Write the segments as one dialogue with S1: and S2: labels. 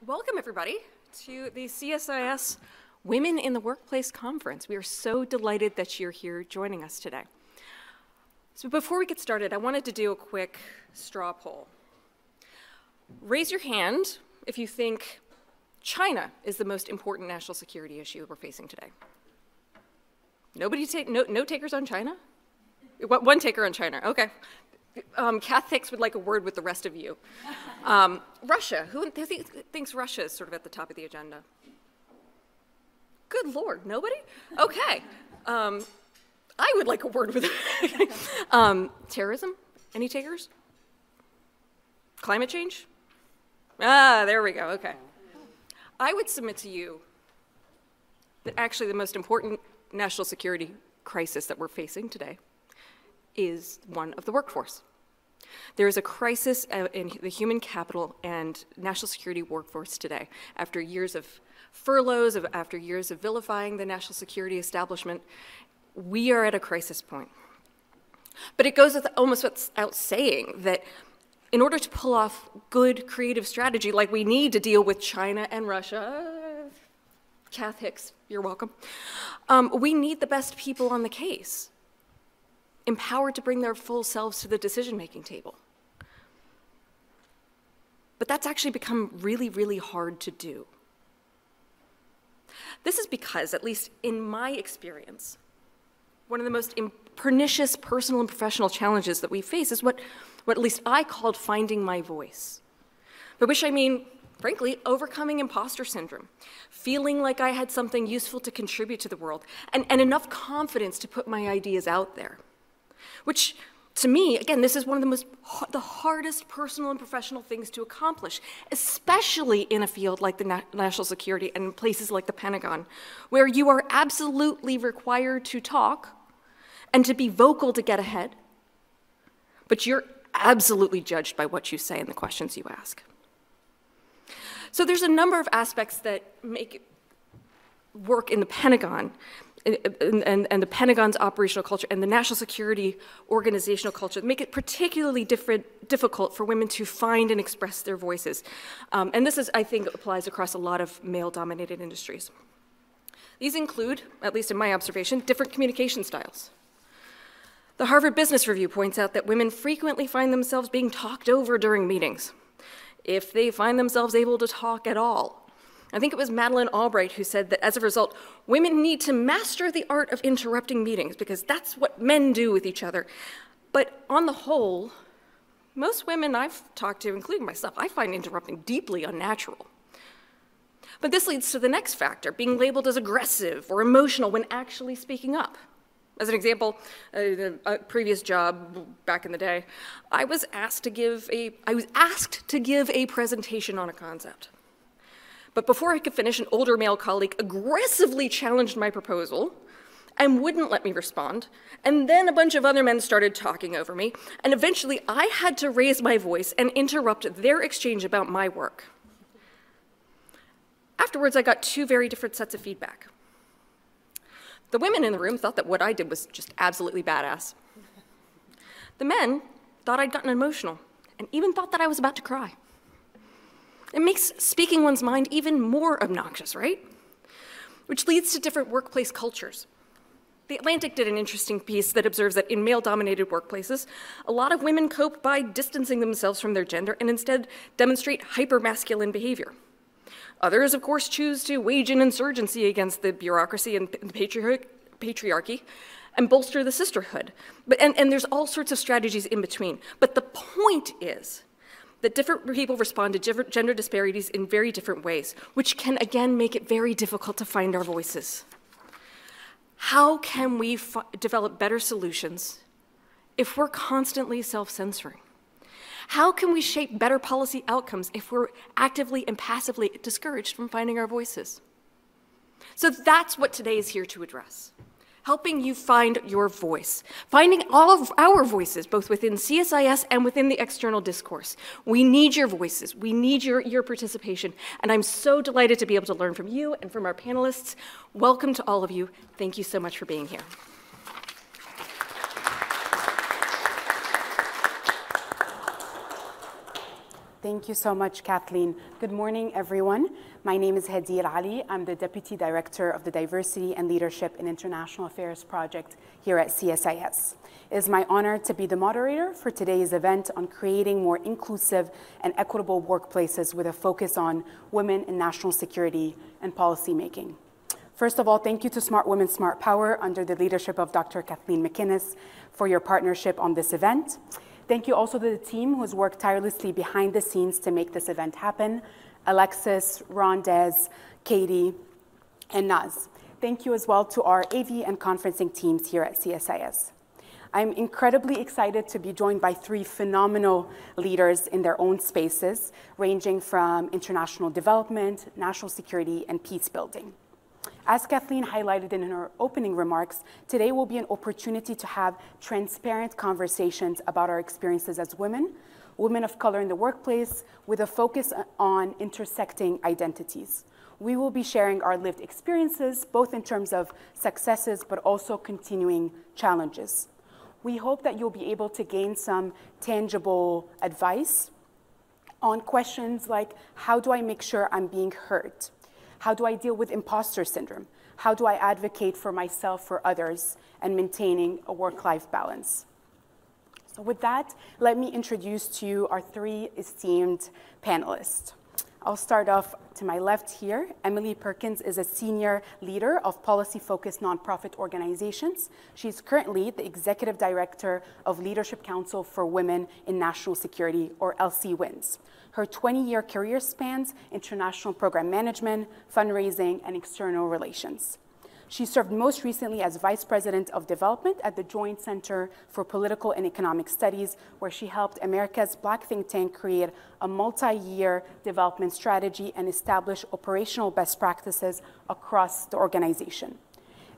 S1: Welcome, everybody, to the CSIS Women in the Workplace Conference. We are so delighted that you're here joining us today. So before we get started, I wanted to do a quick straw poll. Raise your hand if you think China is the most important national security issue we're facing today. Nobody no takers on China? One taker on China, okay. Kath Hicks would like a word with the rest of you. Russia, who thinks Russia is sort of at the top of the agenda? Good Lord, nobody? Okay. I would like a word with terrorism, any takers? Climate change? Ah, there we go, okay. I would submit to you that actually the most important national security crisis that we're facing today is one of the workforce. There is a crisis in the human capital and national security workforce today. After years of furloughs, after years of vilifying the national security establishment, we are at a crisis point. But it goes almost without saying that in order to pull off good creative strategy like we need to deal with China and Russia, Kath Hicks, you're welcome, we need the best people on the case, empowered to bring their full selves to the decision-making table. But that's actually become really, really hard to do. This is because, at least in my experience, one of the most pernicious personal and professional challenges that we face is what at least I called finding my voice. By which I mean, frankly, overcoming imposter syndrome, feeling like I had something useful to contribute to the world, and enough confidence to put my ideas out there. Which, to me, again, this is one of the hardest personal and professional things to accomplish, especially in a field like the national security and in places like the Pentagon, where you are absolutely required to talk and to be vocal to get ahead, but you're absolutely judged by what you say and the questions you ask. So there's a number of aspects that make work in the Pentagon and the Pentagon's operational culture and the national security organizational culture make it particularly difficult for women to find and express their voices. And this is, I think, applies across a lot of male-dominated industries. These include, at least in my observation, different communication styles. The Harvard Business Review points out that women frequently find themselves being talked over during meetings, if they find themselves able to talk at all. I think it was Madeleine Albright who said that as a result, women need to master the art of interrupting meetings because that's what men do with each other. But on the whole, most women I've talked to, including myself, I find interrupting deeply unnatural. But this leads to the next factor, being labeled as aggressive or emotional when actually speaking up. As an example, a previous job back in the day, I was asked to give a presentation on a concept. But before I could finish, an older male colleague aggressively challenged my proposal and wouldn't let me respond. And then a bunch of other men started talking over me. And eventually, I had to raise my voice and interrupt their exchange about my work. Afterwards, I got two very different sets of feedback. The women in the room thought that what I did was just absolutely badass. The men thought I'd gotten emotional and even thought that I was about to cry. It makes speaking one's mind even more obnoxious, right? Which leads to different workplace cultures. The Atlantic did an interesting piece that observes that in male-dominated workplaces, a lot of women cope by distancing themselves from their gender and instead demonstrate hyper-masculine behavior. Others, of course, choose to wage an insurgency against the bureaucracy and the patriarchy and bolster the sisterhood. And there's all sorts of strategies in between. But the point is that different people respond to different gender disparities in very different ways, which can, again, make it very difficult to find our voices. How can we develop better solutions if we're constantly self-censoring? How can we shape better policy outcomes if we're actively and passively discouraged from finding our voices? So that's what today is here to address. Helping you find your voice, finding all of our voices, both within CSIS and within the external discourse. We need your voices, we need your participation, and I'm so delighted to be able to learn from you and from our panelists. Welcome to all of you. Thank you so much for being here.
S2: Thank you so much, Kathleen. Good morning, everyone. My name is Hadeil Ali. I'm the Deputy Director of the Diversity and Leadership in International Affairs Project here at CSIS. It is my honor to be the moderator for today's event on creating more inclusive and equitable workplaces with a focus on women in national security and policymaking. First of all, thank you to Smart Women, Smart Power under the leadership of Dr. Kathleen McInnis for your partnership on this event. Thank you also to the team who has worked tirelessly behind the scenes to make this event happen, Alexis, Rondez, Katie, and Naz. Thank you as well to our AV and conferencing teams here at CSIS. I'm incredibly excited to be joined by three phenomenal leaders in their own spaces, ranging from international development, national security, and peace building. As Kathleen highlighted in her opening remarks, today will be an opportunity to have transparent conversations about our experiences as women, women of color in the workplace, with a focus on intersecting identities. We will be sharing our lived experiences, both in terms of successes, but also continuing challenges. We hope that you'll be able to gain some tangible advice on questions like, how do I make sure I'm being heard? How do I deal with imposter syndrome? How do I advocate for myself, for others, and maintaining a work-life balance? So with that, let me introduce to you our three esteemed panelists. I'll start off to my left here. Emily Perkins is a senior leader of policy-focused nonprofit organizations. She's currently the executive director of Leadership Council for Women in National Security, or LCWINS. Her 20-year career spans international program management, fundraising, and external relations. She served most recently as Vice President of Development at the Joint Center for Political and Economic Studies, where she helped America's Black think tank create a multi-year development strategy and establish operational best practices across the organization.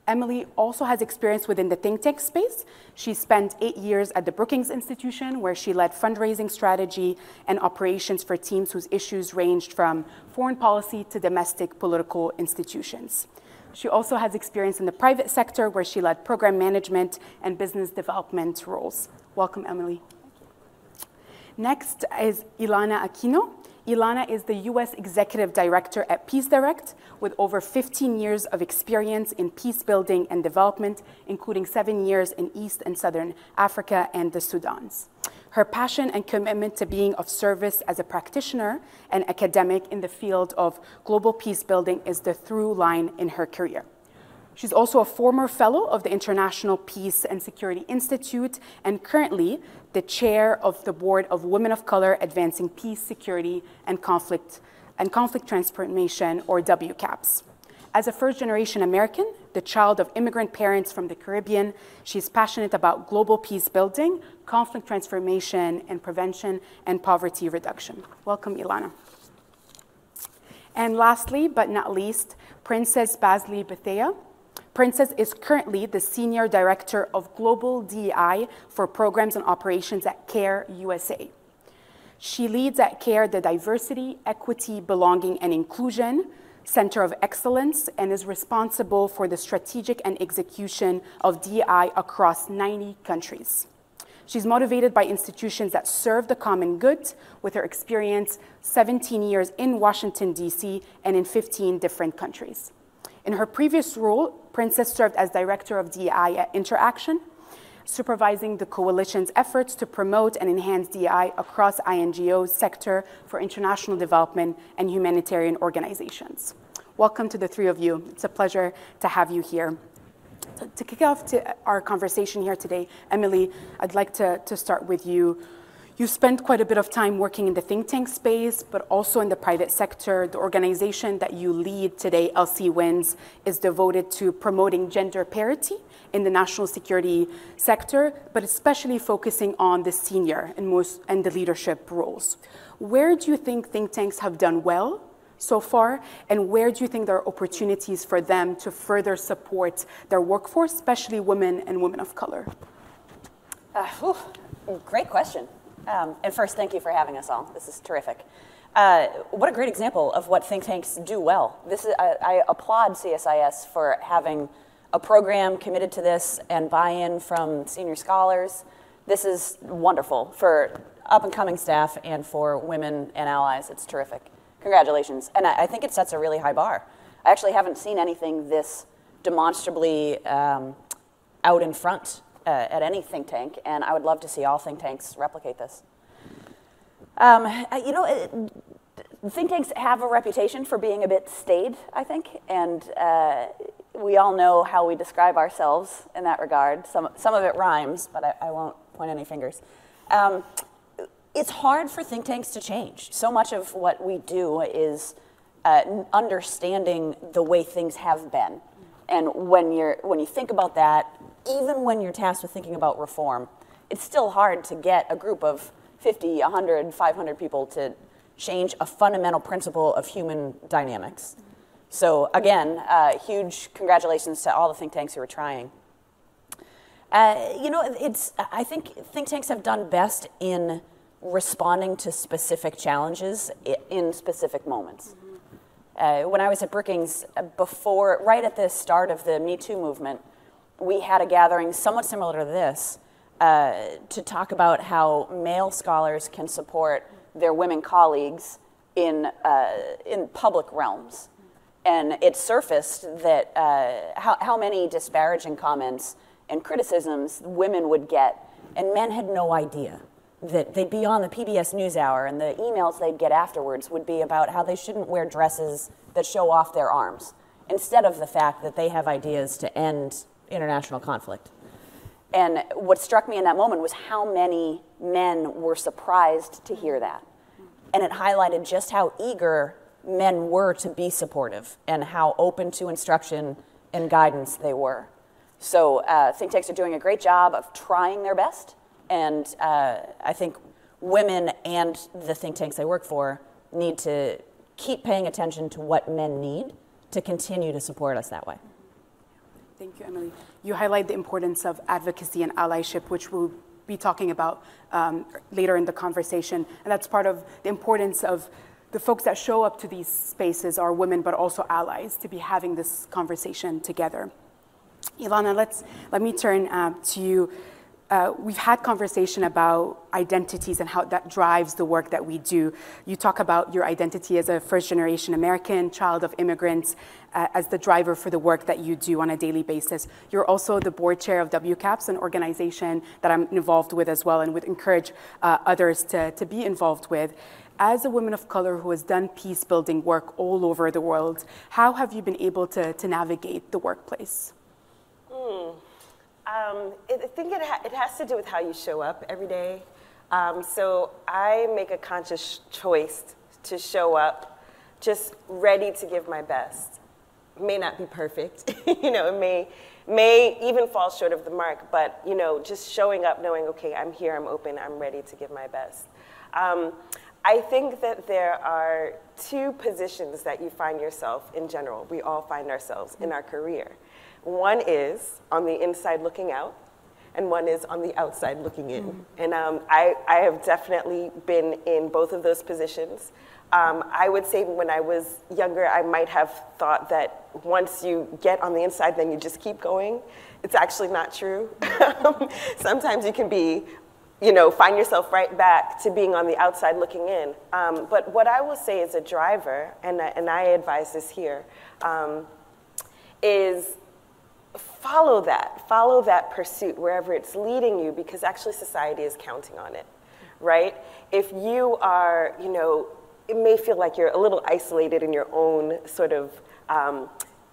S2: Emily also has experience within the think tank space. She spent 8 years at the Brookings Institution, where she led fundraising strategy and operations for teams whose issues ranged from foreign policy to domestic political institutions. She also has experience in the private sector, where she led program management and business development roles. Welcome, Emily. Next is Ilana Aquino. Ilana is the U.S. Executive Director at Peace Direct, with over 15 years of experience in peace building and development, including 7 years in East and Southern Africa and the Sudans. Her passion and commitment to being of service as a practitioner and academic in the field of global peace building is the through line in her career. She's also a former fellow of the International Peace and Security Institute and currently the chair of the board of Women of Color Advancing Peace, Security, and Conflict Transformation, or WCAPS. As a first-generation American, the child of immigrant parents from the Caribbean, she's passionate about global peace building, conflict transformation and prevention, and poverty reduction. Welcome, Ilana. And lastly, but not least, Princess Bazley Bethea. Princess is currently the Senior Director of Global DEI for Programs and Operations at CARE USA. She leads at CARE the Diversity, Equity, Belonging, and Inclusion Center of Excellence and is responsible for the strategic and execution of DEI across 90 countries. She's motivated by institutions that serve the common good, with her experience 17 years in Washington, D.C., and in 15 different countries. In her previous role, Princess served as Director of DEI at Interaction, supervising the coalition's efforts to promote and enhance DEI across INGO's sector for international development and humanitarian organizations. Welcome to the three of you. It's a pleasure to have you here. So to kick off our conversation here today, Emily, I'd like to start with you. You spent quite a bit of time working in the think tank space, but also in the private sector. The organization that you lead today, LCWINS, is devoted to promoting gender parity in the national security sector, but especially focusing on the senior and the leadership roles. Where do you think tanks have done well so far, and where do you think there are opportunities for them to further support their workforce, especially women and women of color?
S3: Great question. And first, thank you for having us all. This is terrific. What a great example of what think tanks do well. I applaud CSIS for having a program committed to this and buy-in from senior scholars. This is wonderful for up-and-coming staff and for women and allies. It's terrific. Congratulations. And I think it sets a really high bar. I actually haven't seen anything this demonstrably out in front at any think tank, and I would love to see all think tanks replicate this. You know, think tanks have a reputation for being a bit staid, I think, and we all know how we describe ourselves in that regard. Some of it rhymes, but I won't point any fingers. It's hard for think tanks to change. So much of what we do is understanding the way things have been. And when you think about that, even when you're tasked with thinking about reform, it's still hard to get a group of 50, 100, 500 people to change a fundamental principle of human dynamics. So again, huge congratulations to all the think tanks who are trying. You know, I think think tanks have done best in responding to specific challenges in specific moments. When I was at Brookings, right at the start of the Me Too movement, we had a gathering somewhat similar to this to talk about how male scholars can support their women colleagues in public realms. And it surfaced that how many disparaging comments and criticisms women would get, and men had no idea that they'd be on the PBS NewsHour, and the emails they'd get afterwards would be about how they shouldn't wear dresses that show off their arms, instead of the fact that they have ideas to end international conflict. And what struck me in that moment was how many men were surprised to hear that. And it highlighted just how eager men were to be supportive and how open to instruction and guidance they were. So think tanks are doing a great job of trying their best. And I think women and the think tanks I work for need to keep paying attention to what men need to continue to support us that way.
S2: Thank you, Emily. You highlight the importance of advocacy and allyship, which we'll be talking about later in the conversation. And that's part of the importance of the folks that show up to these spaces are women, but also allies, to be having this conversation together. Ilana, let me turn to you. We've had conversation about identities and how that drives the work that we do. You talk about your identity as a first-generation American, child of immigrants, as the driver for the work that you do on a daily basis. You're also the board chair of WCAPS, an organization that I'm involved with as well and would encourage others to be involved with. As a woman of color who has done peace-building work all over the world, how have you been able to navigate the workplace?
S4: I think it has to do with how you show up every day. So I make a conscious choice to show up just ready to give my best. It may not be perfect, you know, it may even fall short of the mark, but you know, just showing up knowing, okay, I'm here, I'm open, I'm ready to give my best. I think that there are two positions that you find yourself in general. We all find ourselves in our career. One is on the inside looking out, and one is on the outside looking in. And I have definitely been in both of those positions. I would say when I was younger, I might have thought that once you get on the inside, then you just keep going. It's actually not true. Sometimes you can be, you know, find yourself right back to being on the outside looking in. But what I will say as a driver, and I advise this here, is follow that pursuit wherever it's leading you, because actually society is counting on it, right? If you are, you know, it may feel like you're a little isolated in your own sort of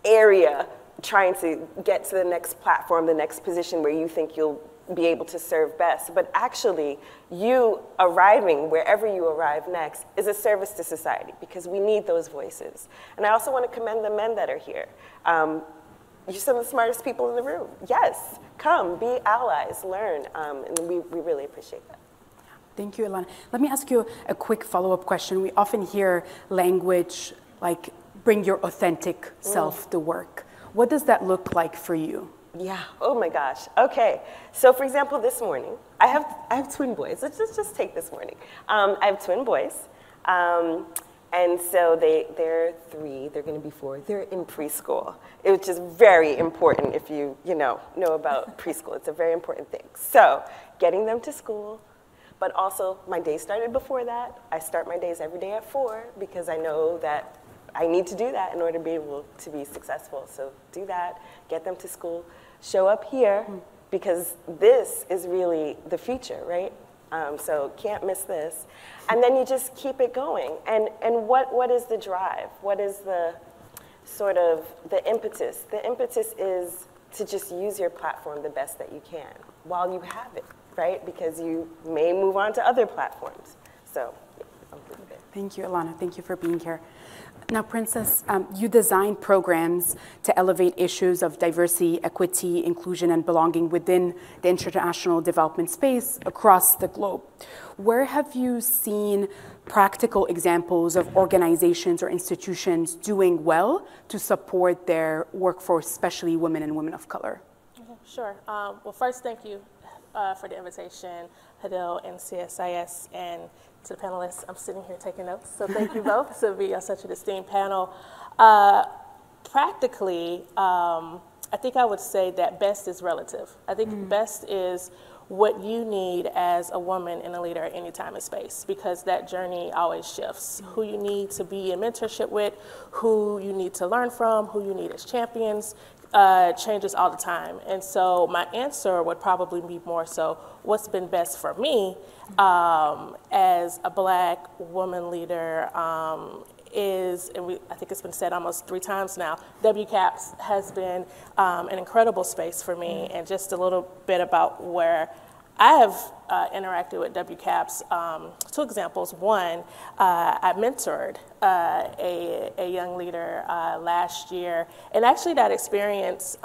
S4: area, trying to get to the next platform, the next position where you think you'll be able to serve best. But actually, you arriving wherever you arrive next is a service to society, because we need those voices. And I also want to commend the men that are here. You're some of the smartest people in the room. Yes, come, be allies, learn, and we really appreciate that.
S2: Thank you, Ilana. Let me ask you a quick follow-up question. We often hear language like, bring your authentic self to work. What does that look like for you?
S4: Yeah, oh my gosh. Okay, so for example, this morning, I have twin boys. Let's just take this morning. I have twin boys. And so they're 3, they're going to be 4, they're in preschool. It's just very important if you know about preschool. It's a very important thing. So getting them to school, But also, my day started before that. I start my days every day at 4 because I know that I need to do that in order to be able to be successful. So do that, get them to school, show up here, because this is really the future, right? So can't miss this. And then you just keep it going. And what is the drive? What is the sort of the impetus? The impetus is to just use your platform the best that you can while you have it, right? Because you may move on to other platforms. So I'll leave it.
S2: Thank you, Ilana. Thank you for being here. Now, Princess, you design programs to elevate issues of diversity, equity, inclusion, and belonging within the international development space across the globe. Where have you seen practical examples of organizations or institutions doing well to support their workforce, especially women and women of color?
S5: Sure. Well, first, thank you for the invitation, Hadeil and CSIS, and to the panelists. I'm sitting here taking notes, so thank you both to be on such an esteemed panel. Practically, I think I would say that best is relative. I think best is what you need as a woman and a leader at any time and space, because that journey always shifts. Who you need to be in mentorship with, who you need to learn from, who you need as champions, changes all the time. And so my answer would probably be more so what's been best for me as a Black woman leader is, and I think it's been said almost 3 times now, WCAPS has been an incredible space for me. And just a little bit about where I have interacted with WCAPS. 2 examples. One, I mentored a young leader last year, and actually that experience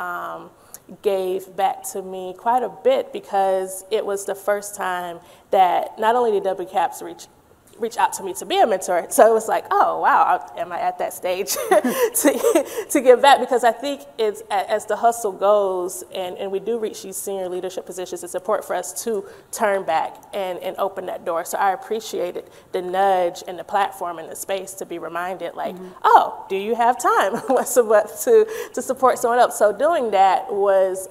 S5: gave back to me quite a bit, because it was the first time that not only did WCAPS reach out to me to be a mentor, so it was like, oh wow, am I at that stage to give back? Because I think it's, as the hustle goes, and we do reach these senior leadership positions, it's important for us to turn back and open that door. So I appreciated the nudge and the platform and the space to be reminded, like, oh, do you have time to support someone else? So doing that was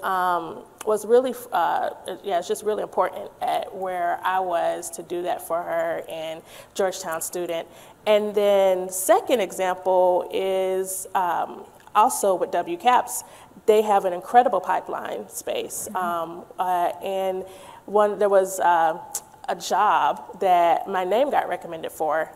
S5: really, it's just really important at where I was to do that for her and Georgetown student. And then second example is also with WCAPS. They have an incredible pipeline space. And there was a job that my name got recommended for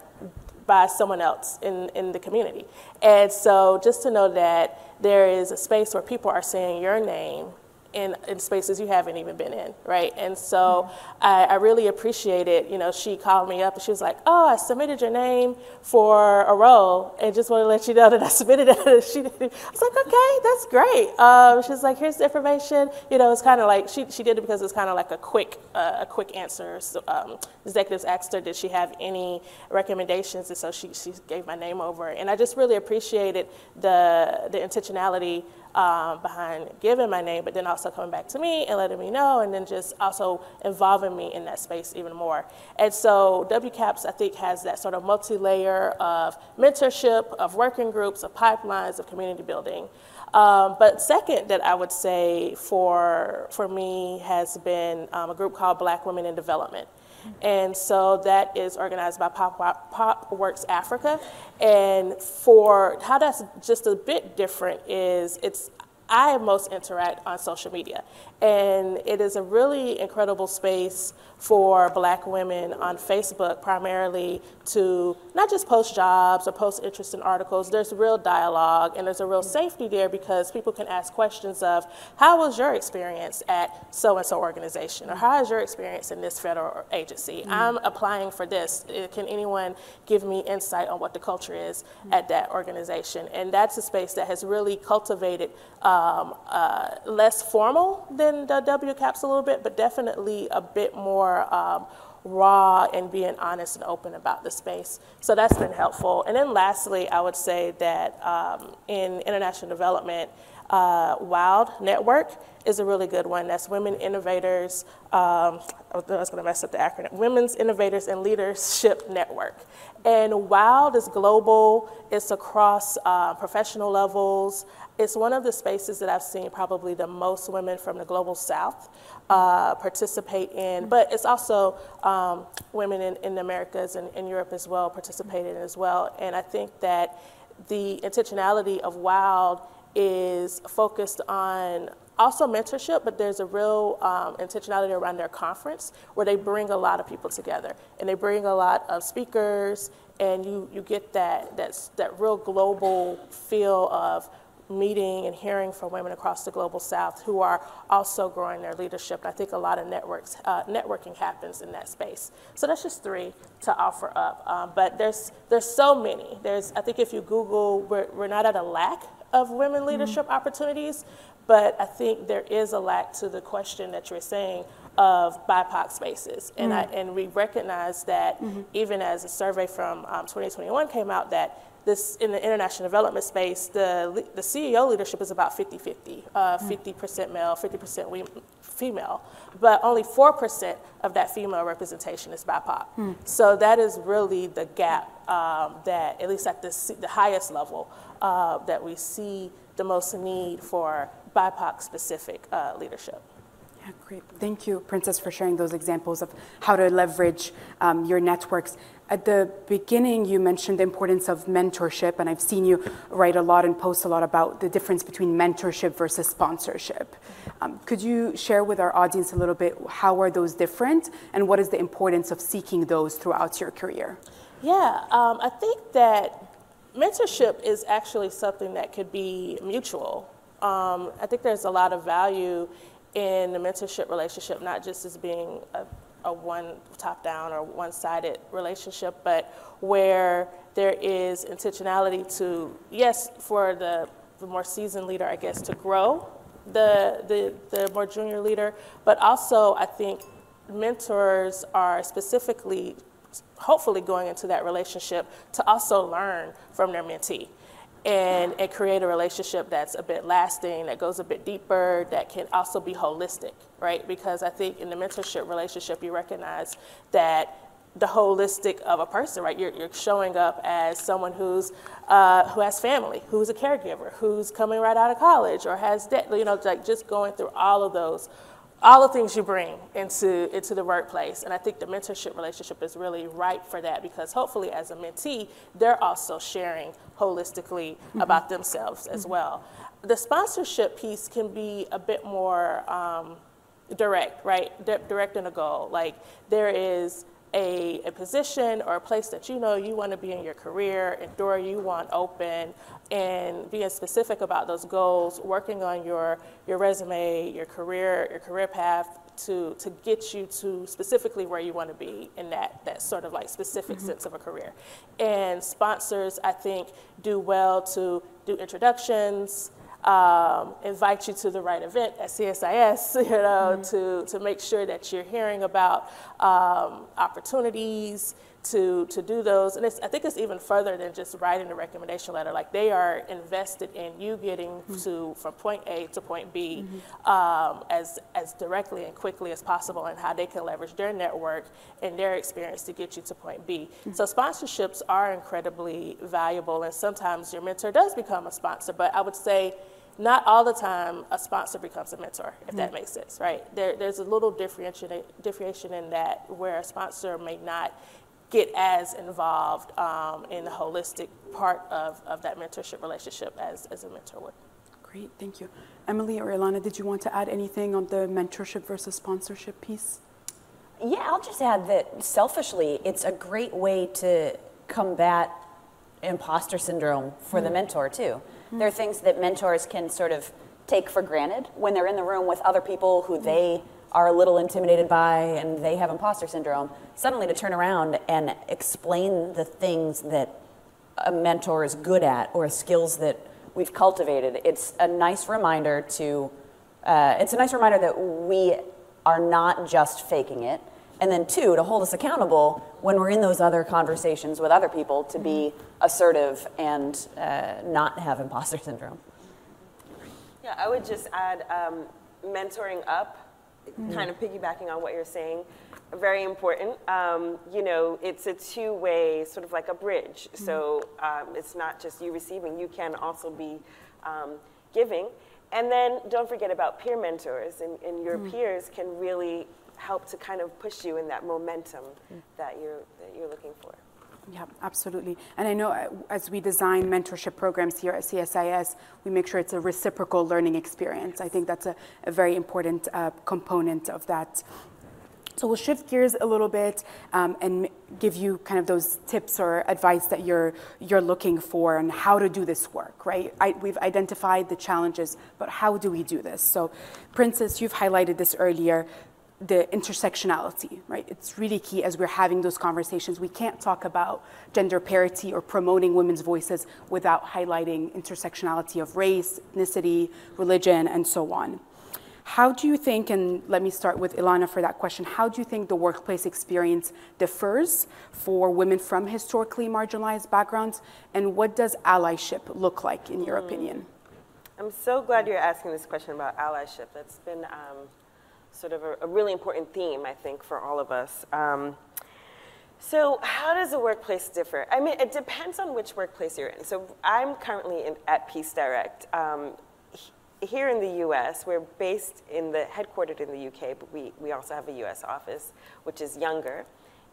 S5: by someone else in the community. And so just to know that there is a space where people are saying your name in spaces you haven't even been in, right? And so I really appreciate it. You know, she called me up and she was like, oh, I submitted your name for a role and just want to let you know that I submitted it. I was like, okay, that's great. She's like, here's the information. You know, it's kind of like, she did it because it's kind of like a quick answer. So, executives asked her, did she have any recommendations? And so she gave my name over. And I just really appreciated the intentionality behind giving my name, but then also coming back to me and letting me know, and then just also involving me in that space even more. And so WCAPS, I think, has that sort of multi-layer of mentorship, of working groups, of pipelines, of community building. But second that I would say for me has been a group called Black Women in Development. And so that is organized by PopWorks Africa. And for how that's just a bit different is I most interact on social media. And it is a really incredible space for Black women on Facebook primarily to not just post jobs or post interesting articles. There's real dialogue and there's a real safety there because people can ask questions of, how was your experience at so-and-so organization? Or how is your experience in this federal agency? I'm applying for this. Can anyone give me insight on what the culture is at that organization? And that's a space that has really cultivated less formal than the WCAPS a little bit, but definitely a bit more raw and being honest and open about the space. So that's been helpful. And then lastly, I would say that in international development, WILD Network is a really good one. That's Women Innovators, I was going to mess up the acronym, Women's Innovators and Leadership Network. And WILD is global, it's across professional levels. It's one of the spaces that I've seen probably the most women from the global south participate in, but it's also women in the Americas and in Europe as well participate in as well. And I think that the intentionality of WILD is focused on also mentorship, but there's a real intentionality around their conference where they bring a lot of people together and they bring a lot of speakers, and you get that real global feel of meeting and hearing from women across the global south who are also growing their leadership. And I think a lot of networking happens in that space. So that's just 3 to offer up. But there's so many. I think if you Google, we're not at a lack of women leadership opportunities, but I think there is a lack to the question that you're saying of BIPOC spaces. And we recognize that even as a survey from 2021 came out, that this in the international development space, the CEO leadership is about 50-50, 50% male, 50% female, but only 4% of that female representation is BIPOC. So that is really the gap that, at least at the highest level, that we see the most need for BIPOC-specific leadership.
S2: Yeah, great. Thank you, Princess, for sharing those examples of how to leverage your networks. At the beginning, you mentioned the importance of mentorship, and I've seen you write a lot and post a lot about the difference between mentorship versus sponsorship. Could you share with our audience a little bit how are those different, and what is the importance of seeking those throughout your career?
S5: Yeah, I think that mentorship is actually something that could be mutual. I think there's a lot of value in the mentorship relationship, not just as being a one top-down or one-sided relationship, but where there is intentionality to, yes, for the more seasoned leader, I guess, to grow the more junior leader, but also I think mentors are specifically, hopefully going into that relationship to also learn from their mentee. And create a relationship that's a bit lasting, that goes a bit deeper, that can also be holistic, right? Because I think in the mentorship relationship, you recognize that the holistic of a person, right? You're showing up as someone who has family, who's a caregiver, who's coming right out of college or has debt, like just going through all of those, all the things you bring into the workplace. And I think the mentorship relationship is really ripe for that, because hopefully as a mentee, they're also sharing holistically about themselves as well. The sponsorship piece can be a bit more direct, right? Direct in a goal. Like there is a position or a place that you want to be in your career, a door you want open, and being specific about those goals, working on your resume, your career path to get you to specifically where you want to be in that sort of like specific sense of a career. And sponsors, I think, do well to do introductions, invite you to the right event at CSIS, to make sure that you're hearing about opportunities to do those. And I think it's even further than just writing a recommendation letter. Like they are invested in you getting from point A to point B as directly and quickly as possible, and how they can leverage their network and their experience to get you to point B. So sponsorships are incredibly valuable, and sometimes your mentor does become a sponsor, but I would say not all the time a sponsor becomes a mentor, if that makes sense, right? There's a little differentiation in that, where a sponsor may not get as involved in the holistic part of that mentorship relationship as a mentor would.
S2: Great, thank you. Emily or Ilana, did you want to add anything on the mentorship versus sponsorship piece?
S3: Yeah, I'll just add that selfishly, it's a great way to combat imposter syndrome for the mentor too. There are things that mentors can sort of take for granted when they're in the room with other people who they are a little intimidated by and they have imposter syndrome. Suddenly to turn around and explain the things that a mentor is good at or skills that we've cultivated, it's a nice reminder that we are not just faking it. And then two, to hold us accountable when we're in those other conversations with other people, to be assertive and not have imposter syndrome.
S4: Yeah, I would just add mentoring up, kind of piggybacking on what you're saying, very important. You know, it's a two-way, sort of like a bridge. So it's not just you receiving, you can also be giving. And then don't forget about peer mentors, and your peers can really help to kind of push you in that momentum that you're looking for.
S2: Yeah, absolutely. And I know as we design mentorship programs here at CSIS, we make sure it's a reciprocal learning experience. I think that's a very important component of that. So we'll shift gears a little bit and give you kind of those tips or advice that you're looking for and how to do this work, right? We've identified the challenges, but how do we do this? So Princess, you've highlighted this earlier, the intersectionality, right? It's really key as we're having those conversations. We can't talk about gender parity or promoting women's voices without highlighting intersectionality of race, ethnicity, religion, and so on. How do you think, and let me start with Ilana for that question, how do you think the workplace experience differs for women from historically marginalized backgrounds, and what does allyship look like in your opinion?
S4: I'm so glad you're asking this question about allyship. That's been sort of a really important theme, I think, for all of us. So how does the workplace differ? I mean, it depends on which workplace you're in. So I'm currently at Peace Direct. Here in the US, we're headquartered in the UK, but we also have a US office, which is younger.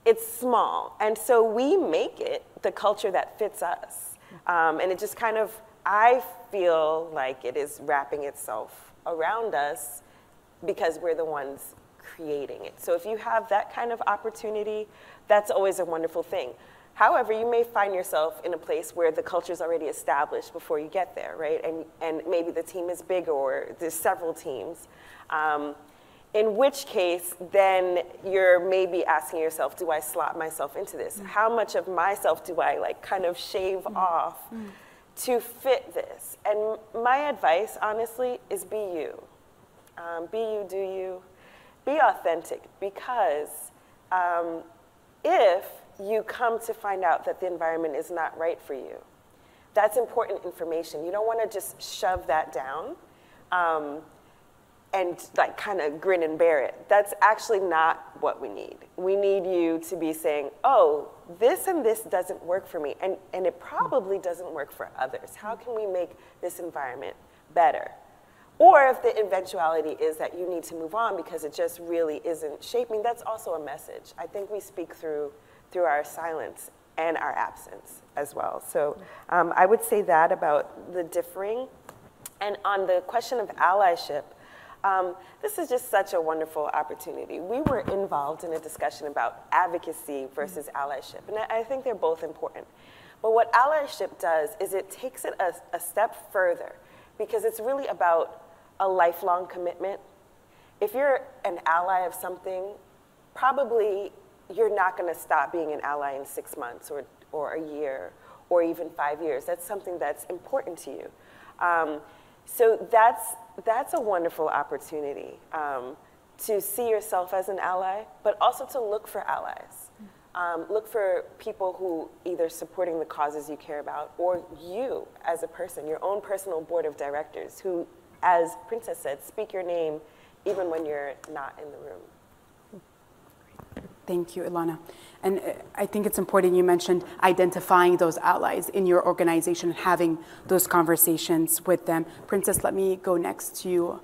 S4: It's small, and so we make it the culture that fits us. And it just kind of, I feel like it is wrapping itself around us because we're the ones creating it. So if you have that kind of opportunity, that's always a wonderful thing. However, you may find yourself in a place where the culture is already established before you get there, right? And maybe the team is bigger or there's several teams. In which case, then you're maybe asking yourself, do I slot myself into this? How much of myself do I like kind of shave off to fit this? And my advice, honestly, is be you. Be you, do you. Be authentic, because if you come to find out that the environment is not right for you, that's important information. You don't want to just shove that down and like kind of grin and bear it. That's actually not what we need. We need you to be saying, oh, this and this doesn't work for me, and it probably doesn't work for others. How can we make this environment better? Or if the eventuality is that you need to move on because it just really isn't shaping, that's also a message. I think we speak through our silence and our absence as well. So I would say that about the differing. And on the question of allyship, this is just such a wonderful opportunity. We were involved in a discussion about advocacy versus allyship, and I think they're both important. But what allyship does is it takes it a step further, because it's really about a lifelong commitment. If you're an ally of something, probably you're not going to stop being an ally in 6 months or a year or even 5 years. That's something that's important to you. So that's a wonderful opportunity to see yourself as an ally, but also to look for allies. Look for people who either supporting the causes you care about, or you as a person, your own personal board of directors who, as Princess said, speak your name even when you're not in the room.
S2: Thank you, Ilana. And I think it's important you mentioned identifying those allies in your organization, having those conversations with them. Princess, let me go next to you.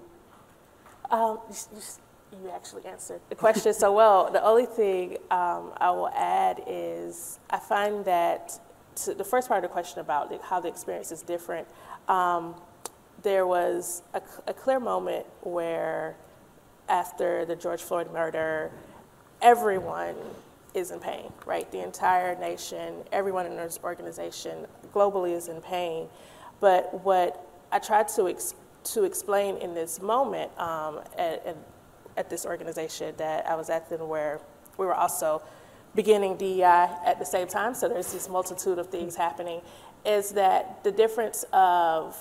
S5: You actually answered the question so well. The only thing I will add is I find that to the first part of the question about how the experience is different, there was a clear moment where after the George Floyd murder, everyone is in pain, right? The entire nation, everyone in this organization globally is in pain. But what I tried to explain in this moment at this organization that I was at then, where we were also beginning DEI at the same time, so there's this multitude of things happening, is that the difference of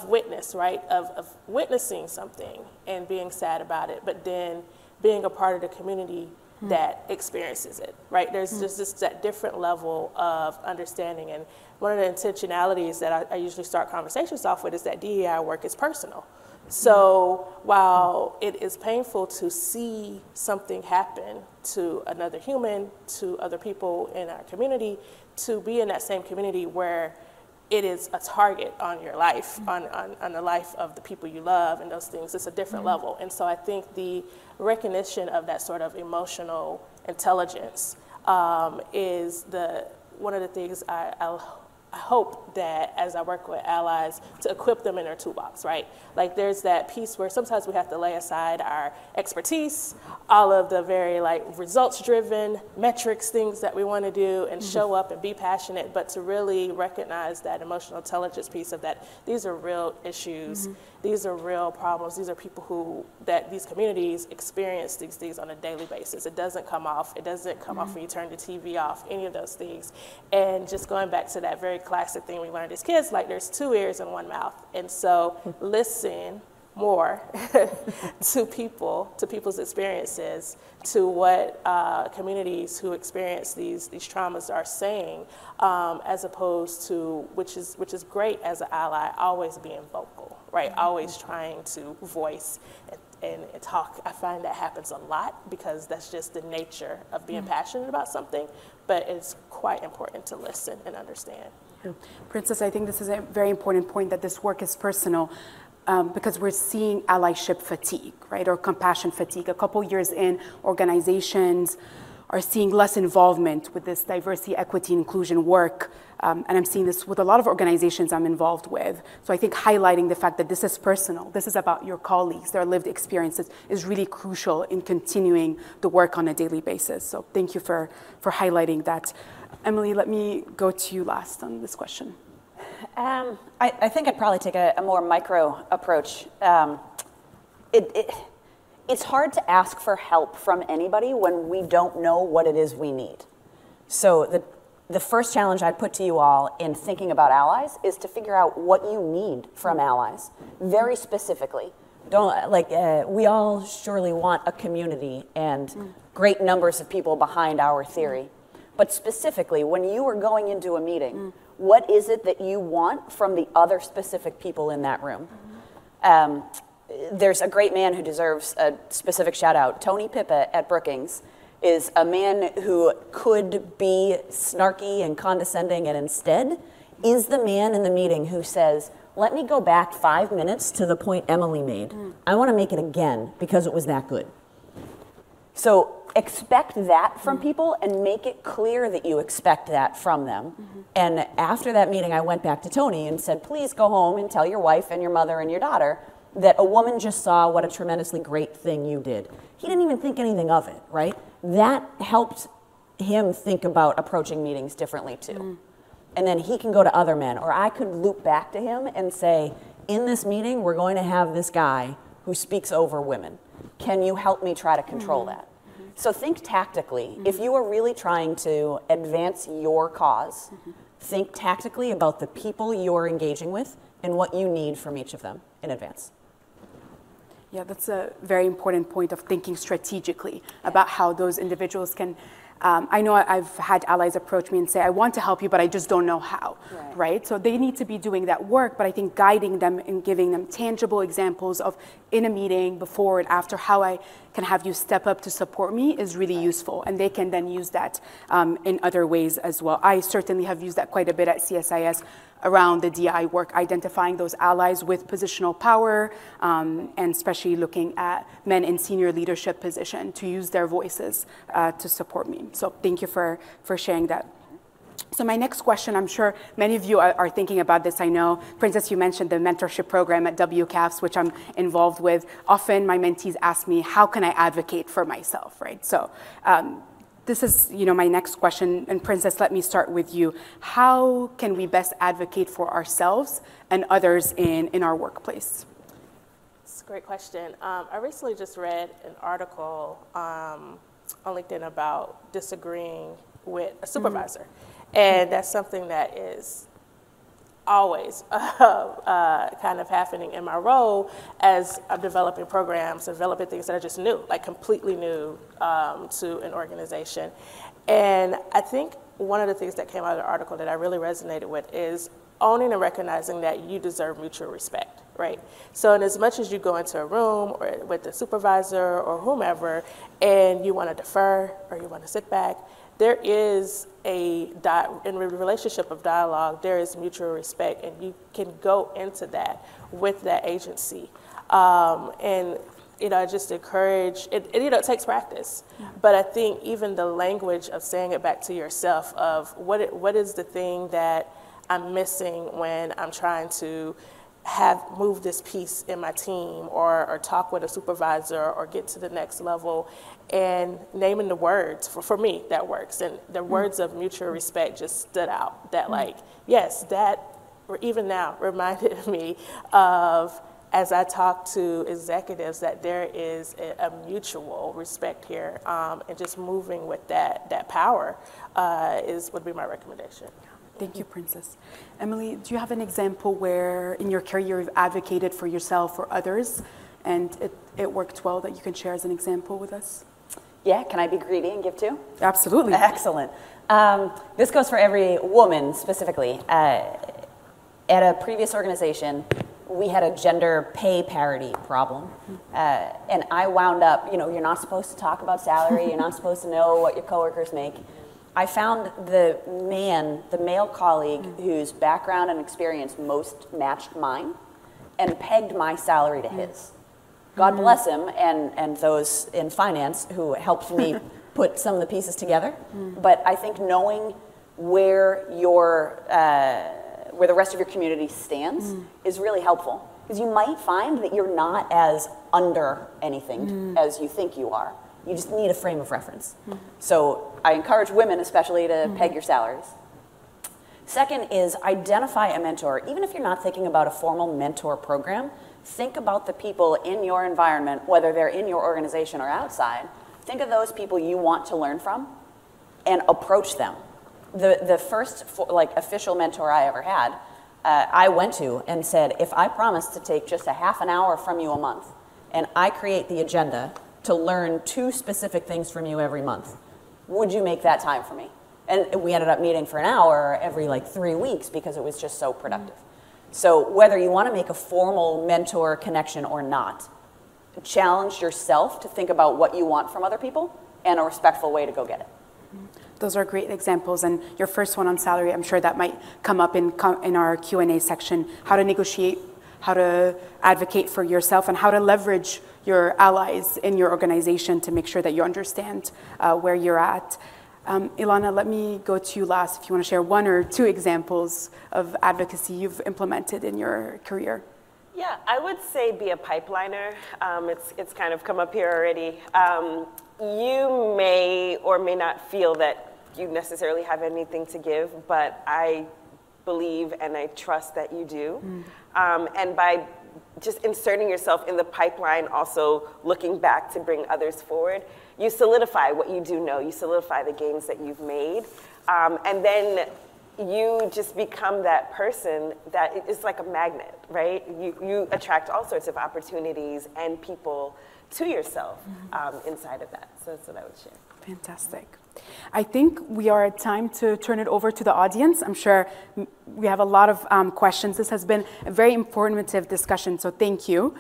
S5: witness, right? Of witnessing something and being sad about it, but then being a part of the community that experiences it, right? There's just that different level of understanding. And one of the intentionalities that I usually start conversations off with is that DEI work is personal. So while it is painful to see something happen to another human, to other people in our community, to be in that same community where it is a target on your life, on the life of the people you love and those things, it's a different level. And so I think the recognition of that sort of emotional intelligence is one of the things I hope that as I work with allies to equip them in their toolbox, right? Like there's that piece where sometimes we have to lay aside our expertise, all of the very results-driven metrics, things that we want to do and show up and be passionate, but to really recognize that emotional intelligence piece of that these are real issues, these are real problems, these are people that these communities experience these things on a daily basis. It doesn't come off when you turn the TV off, any of those things. And just going back to that very classic thing we learned as kids, like there's 2 ears and 1 mouth. And so listen more to people's experiences, to what communities who experience these traumas are saying, as opposed to, which is great as an ally, always being vocal, right? Always trying to voice and talk. I find that happens a lot because that's just the nature of being passionate about something, but it's quite important to listen and understand.
S2: Princess, I think this is a very important point that this work is personal. Because we're seeing allyship fatigue, right, or compassion fatigue. A couple years in, organizations are seeing less involvement with this diversity, equity, inclusion work, and I'm seeing this with a lot of organizations I'm involved with. So I think highlighting the fact that this is personal, this is about your colleagues, their lived experiences, is really crucial in continuing the work on a daily basis. So thank you for highlighting that. Emily, let me go to you last on this question.
S3: I think I'd probably take a more micro approach. It's hard to ask for help from anybody when we don't know what it is we need. So the first challenge I'd put to you all in thinking about allies is to figure out what you need from allies, very specifically. We all surely want a community and great numbers of people behind our theory. But specifically, when you are going into a meeting, what is it that you want from the other specific people in that room? There's a great man who deserves a specific shout out. Tony Pippa at Brookings is a man who could be snarky and condescending and instead is the man in the meeting who says, let me go back 5 minutes to the point Emily made. I want to make it again because it was that good. So expect that from people and make it clear that you expect that from them. And after that meeting, I went back to Tony and said, please go home and tell your wife and your mother and your daughter that a woman just saw what a tremendously great thing you did. He didn't even think anything of it, right? That helped him think about approaching meetings differently too. And then he can go to other men, or I could loop back to him and say, in this meeting, we're going to have this guy who speaks over women. Can you help me try to control that? So think tactically. If you are really trying to advance your cause, think tactically about the people you're engaging with and what you need from each of them in advance.
S2: Yeah, that's a very important point of thinking strategically about how those individuals can, I know I've had allies approach me and say, I want to help you, but I just don't know how, right? So they need to be doing that work, but I think guiding them and giving them tangible examples of in a meeting, before and after, how I can have you step up to support me is really useful. And they can then use that in other ways as well. I certainly have used that quite a bit at CSIS around the DI work, identifying those allies with positional power, and especially looking at men in senior leadership position to use their voices to support me. So thank you for sharing that. So my next question, I'm sure many of you are thinking about this. I know, Princess, you mentioned the mentorship program at WCAPS, which I'm involved with. Often my mentees ask me, how can I advocate for myself, right? So this is, my next question. And Princess, let me start with you. How can we best advocate for ourselves and others in our workplace?
S5: It's a great question. I recently just read an article on LinkedIn about disagreeing with a supervisor. And that's something that is always kind of happening in my role as I'm developing programs, developing things that are just new, like completely new to an organization. And I think one of the things that came out of the article that I really resonated with is owning and recognizing that you deserve mutual respect, right? So in as much as you go into a room or with the supervisor or whomever and you want to defer or you want to sit back, there is in the relationship of dialogue, there is mutual respect, and you can go into that with that agency. And I just encourage, it takes practice, but I think even the language of saying it back to yourself of what is the thing that I'm missing when I'm trying to move this piece in my team or talk with a supervisor or get to the next level, and naming the words, for me, that works. And the words of mutual respect just stood out. That yes, that, or even now, reminded me of, as I talk to executives, that there is a mutual respect here, and just moving with that power would be my recommendation.
S2: Thank you, Princess. Emily, do you have an example where in your career you've advocated for yourself or others and it worked well that you can share as an example with us?
S3: Yeah, can I be greedy and give two?
S2: Absolutely.
S3: Excellent. This goes for every woman specifically. At a previous organization, we had a gender pay parity problem. And I wound up, you're not supposed to talk about salary, you're not supposed to know what your coworkers make. I found the male colleague whose background and experience most matched mine and pegged my salary to his. God bless him and those in finance who helped me put some of the pieces together. But I think knowing where the rest of your community stands is really helpful. Because you might find that you're not as under anything as you think you are. You just need a frame of reference. So I encourage women especially to peg your salaries. Second is identify a mentor. Even if you're not thinking about a formal mentor program, think about the people in your environment, whether they're in your organization or outside. Think of those people you want to learn from and approach them. The first official mentor I ever had, I went to and said, if I promise to take just a half an hour from you a month and I create the agenda to learn 2 specific things from you every month, would you make that time for me? And we ended up meeting for an hour every 3 weeks because it was just so productive. So whether you want to make a formal mentor connection or not, challenge yourself to think about what you want from other people and a respectful way to go get it.
S2: Those are great examples. And your first one on salary, I'm sure that might come up in our Q&A section, how to negotiate, how to advocate for yourself, and how to leverage your allies in your organization to make sure that you understand where you're at. Ilana, let me go to you last if you want to share 1 or 2 examples of advocacy you've implemented in your career.
S4: Yeah, I would say be a pipeliner. It's kind of come up here already. You may or may not feel that you necessarily have anything to give, but I believe and I trust that you do. And by just inserting yourself in the pipeline, also looking back to bring others forward, you solidify what you do know, you solidify the gains that you've made, and then you just become that person that is like a magnet, right? You attract all sorts of opportunities and people to yourself inside of that. So that's what I would share.
S2: Fantastic. I think we are at time to turn it over to the audience. I'm sure we have a lot of questions. This has been a very informative discussion, so thank you.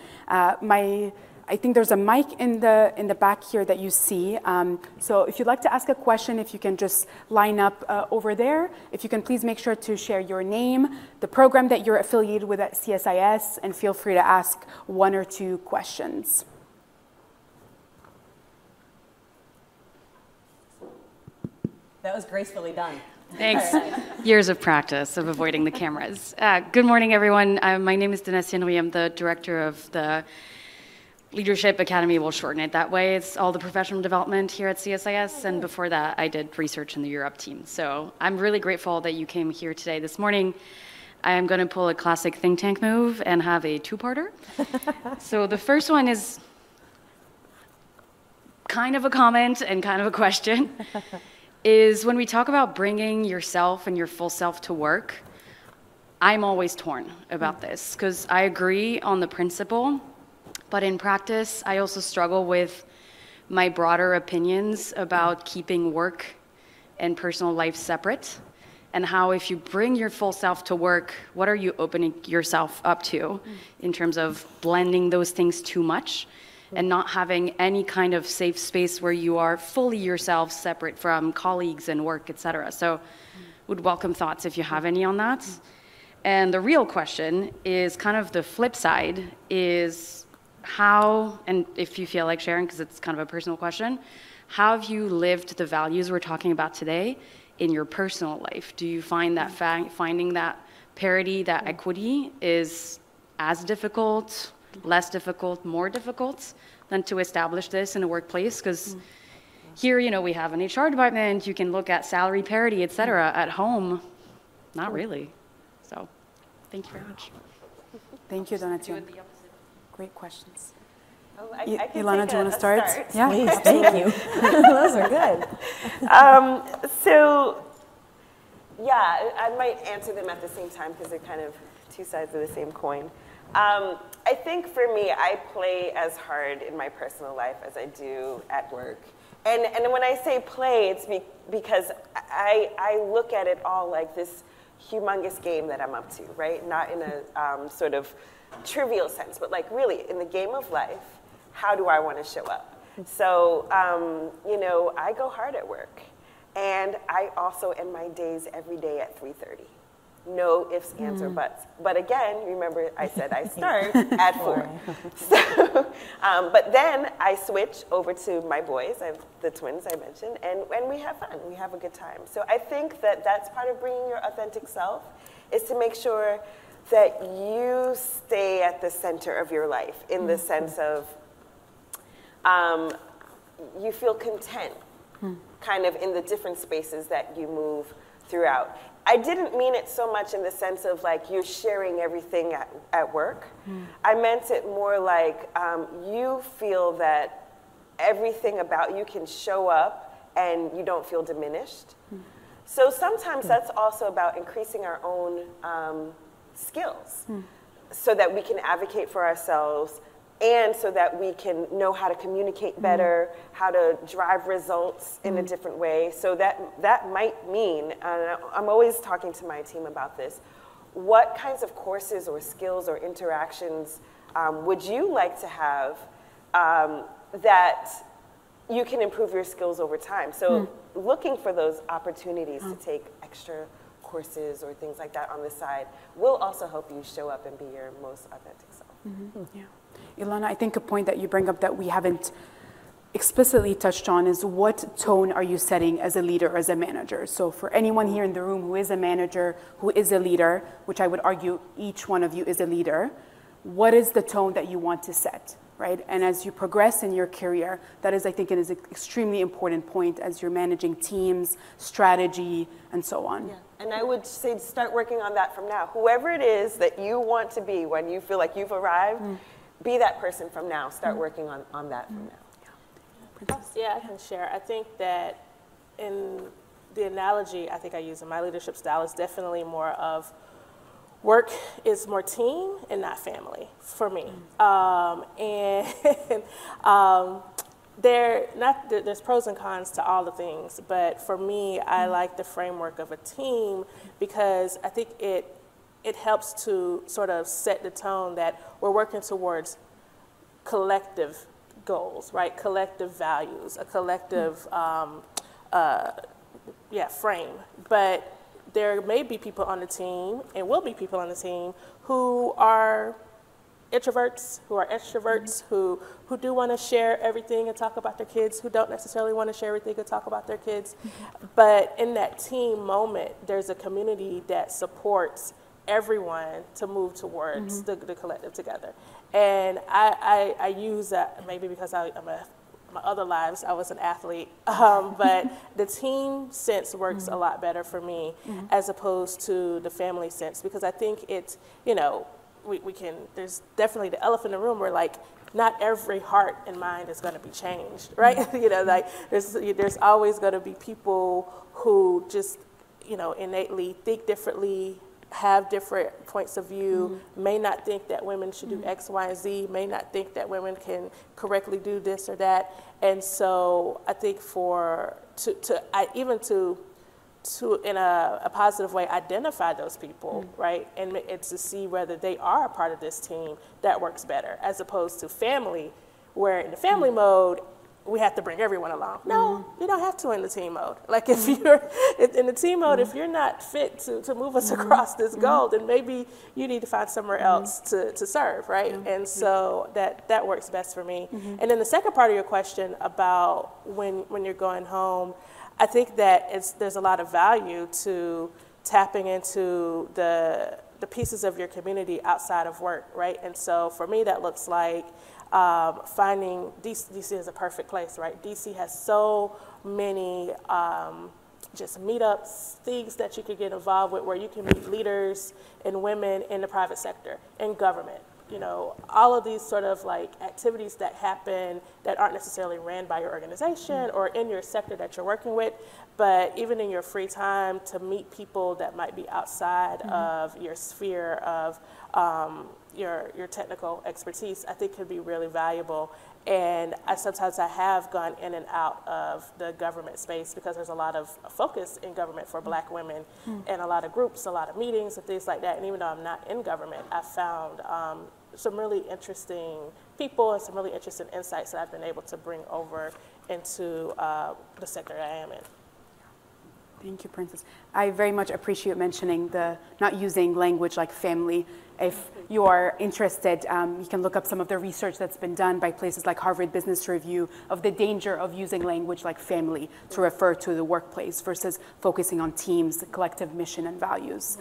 S2: I think there's a mic in the back here that you see. So if you'd like to ask a question, if you can just line up over there. If you can please make sure to share your name, the program that you're affiliated with at CSIS, and feel free to ask 1 or 2 questions.
S3: That was gracefully done.
S6: Thanks. Years of practice of avoiding the cameras. Good morning, everyone. My name is Dinesh Sinwi. I'm the director of the Leadership Academy. We'll shorten it that way. It's all the professional development here at CSIS, and before that, I did research in the Europe team. So I'm really grateful that you came here today. This morning, I am going to pull a classic think tank move and have a 2-parter. So the first one is kind of a comment and kind of a question. Is when we talk about bringing yourself and your full self to work, I'm always torn about this because I agree on the principle, but in practice, I also struggle with my broader opinions about keeping work and personal life separate, and how if you bring your full self to work, what are you opening yourself up to in terms of blending those things too much and not having any kind of safe space where you are fully yourself separate from colleagues and work, et cetera. So would welcome thoughts if you have any on that. And the real question is kind of the flip side is how, and if you feel like sharing, because it's kind of a personal question, how have you lived the values we're talking about today in your personal life? Do you find that finding that parity, that equity is as difficult, less difficult, more difficult than to establish this in a workplace? Because here, you know, we have an HR department, you can look at salary parity, et cetera. At home, not really. So, thank you very much.
S2: Thank you, Donatien. Great questions.
S4: Oh, I can
S2: Ilana,
S4: take
S2: do you want to start?
S3: Yeah, please, thank you. Those are good.
S4: So, yeah, I might answer them at the same time because they're kind of two sides of the same coin. I think for me, I play as hard in my personal life as I do at work. And when I say play, it's because I look at it all like this humongous game that I'm up to, right? Not in a sort of trivial sense, but like really in the game of life, how do I want to show up? So, you know, I go hard at work. And I also end my days every day at 3:30. No ifs, ands, or buts. But again, remember I said I start at 4. So, but then I switch over to my boys, I have the twins I mentioned, and we have fun. We have a good time. So I think that that's part of bringing your authentic self, is to make sure that you stay at the center of your life in the sense of you feel content kind of in the different spaces that you move throughout. I didn't mean it so much in the sense of like you're sharing everything at work. I meant it more like you feel that everything about you can show up and you don't feel diminished. So sometimes that's also about increasing our own skills so that we can advocate for ourselves and so that we can know how to communicate better, how to drive results in a different way. So that might mean, and I'm always talking to my team about this, what kinds of courses or skills or interactions would you like to have that you can improve your skills over time? So looking for those opportunities to take extra courses or things like that on the side will also help you show up and be your most authentic self.
S2: Yeah. Ilana, I think a point that you bring up that we haven't explicitly touched on is what tone are you setting as a leader, as a manager? So for anyone here in the room who is a manager, who is a leader, which I would argue each one of you is a leader, what is the tone that you want to set, right? And as you progress in your career, that is, I think, it is an extremely important point as you're managing teams, strategy, and so on.
S4: Yeah. And I would say start working on that from now. Whoever it is that you want to be when you feel like you've arrived, be that person from now. Start working on that from now.
S5: Yeah, I can share. I think that in the analogy I think I use in my leadership style is definitely more of work is more team and not family for me. There's pros and cons to all the things, but for me, I like the framework of a team because I think it helps to sort of set the tone that we're working towards collective goals, right? Collective values, a collective frame. But there may be people on the team, and will be people on the team, who are introverts, who are extroverts, who do want to share everything and talk about their kids, who don't necessarily want to share everything and talk about their kids. But in that team moment, there's a community that supports everyone to move towards the collective together. And I use that maybe because my other lives, I was an athlete, but the team sense works a lot better for me as opposed to the family sense, because I think it's, you know, there's definitely the elephant in the room where like, not every heart and mind is going to be changed, right? You know, like there's always going to be people who just, you know, innately think differently, have different points of view, may not think that women should do X, Y, and Z, may not think that women can correctly do this or that. And so I think to in a positive way identify those people, right, and to see whether they are a part of this team that works better, as opposed to family, where in the family mode, we have to bring everyone along. No, you don't have to in the team mode. Like if you're in the team mode, if you're not fit to move us across this goal, then maybe you need to find somewhere else to serve, right? And so that works best for me. And then the second part of your question about when you're going home, I think that there's a lot of value to tapping into the pieces of your community outside of work, right? And so for me, that looks like finding DC is a perfect place, right? DC has so many just meetups, things that you could get involved with where you can meet leaders and women in the private sector, in government. You know, all of these sort of like activities that happen that aren't necessarily ran by your organization or in your sector that you're working with, but even in your free time to meet people that might be outside of your sphere of your technical expertise, I think could be really valuable. And sometimes I have gone in and out of the government space because there's a lot of focus in government for Black women and a lot of groups, a lot of meetings and things like that. And even though I'm not in government, I found some really interesting people and some really interesting insights that I've been able to bring over into the sector that I am in.
S2: Thank you, Princess. I very much appreciate mentioning the not using language like family. If you are interested, you can look up some of the research that's been done by places like Harvard Business Review of the danger of using language like family to refer to the workplace versus focusing on teams, the collective mission and values.